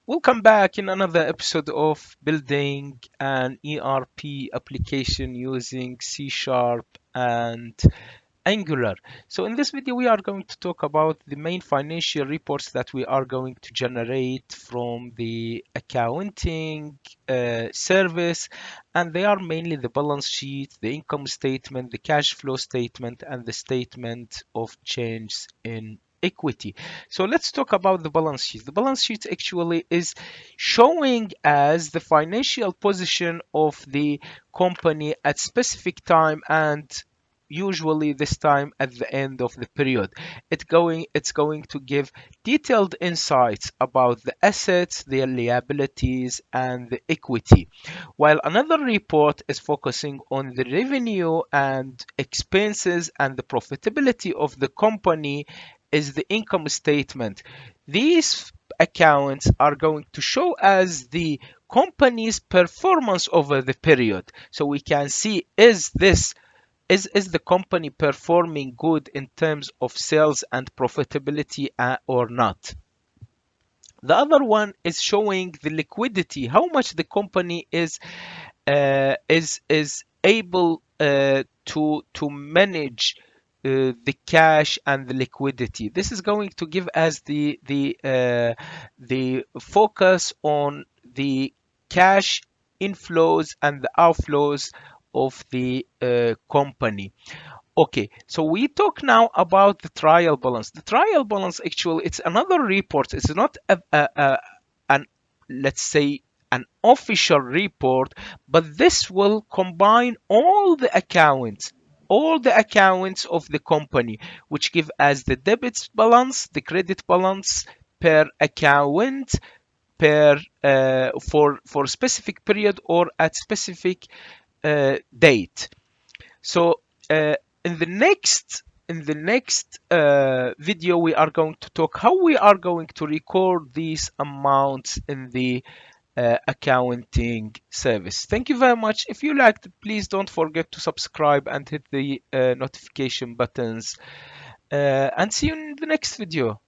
Welcome back in another episode of building an ERP application using C Sharp and Angular. So in this video, we are going to talk about the main financial reports that we are going to generate from the accounting service, and they are mainly the balance sheet, the income statement, the cash flow statement, and the statement of change in equity. So let's talk about the balance sheet. The balance sheet actually is showing as the financial position of the company at specific time, and usually this time at the end of the period. It's going to give detailed insights about the assets, the liabilities, and the equity, while another report is focusing on the revenue and expenses and the profitability of the company is the income statement. These accounts are going to show us the company's performance over the period, so we can see is the company performing good in terms of sales and profitability or not. The other one is showing the liquidity, how much the company is able to manage the cash and the liquidity. This is going to give us the focus on the cash inflows and the outflows of the company. Okay, so we talk now about the trial balance. The trial balance actually it's another report. It's not an, let's say, an official report, but this will combine all the accounts of the company, which give us the debits balance, the credit balance per account, per for specific period or at specific date. So in the next video, we are going to talk how we are going to record these amounts in the accounting service. Thank you very much. If you liked, please don't forget to subscribe and hit the notification buttons. And see you in the next video.